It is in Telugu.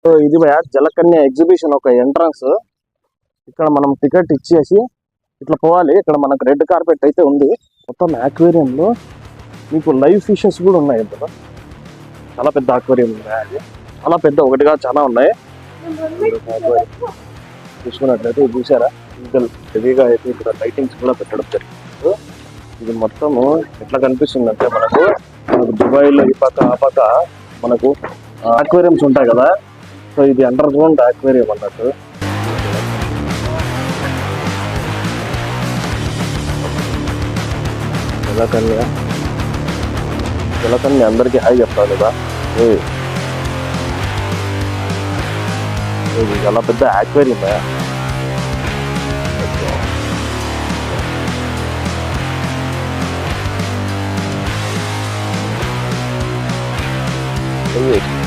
సో ఇది జలకన్య ఎగ్జిబిషన్ ఒక ఎంట్రన్స్. ఇక్కడ మనం టికెట్ ఇచ్చేసి ఇట్లా పోవాలి. ఇక్కడ మనకు రెడ్ కార్పెట్ అయితే ఉంది. మొత్తం అక్వేరియంలో మీకు లైవ్ ఫిషెస్ కూడా ఉన్నాయి. ఇందులో చాలా పెద్ద అక్వేరియం ఉన్నాయి. అది చాలా పెద్ద, ఒకటిగా చాలా ఉన్నాయి. చూసుకున్నట్లయితే చూసారా, ఇంకా హెవీగా అయితే ఇక్కడ లైటింగ్స్ కూడా పెట్టడం జరిగింది. ఇది మొత్తము ఎట్లా కనిపిస్తుందంటే మనకు దుబాయ్లో ఈ పక్క ఆ పక్క మనకు అక్వేరియంస్ ఉంటాయి కదా. సో ఇది అండర్ గ్రౌండ్ అక్వేరియం అన్నట్టు. జలకన్య అందరికీ హాయ్ చెప్తాను కదా. ఇది చాలా పెద్ద అక్వేరియం. Hey.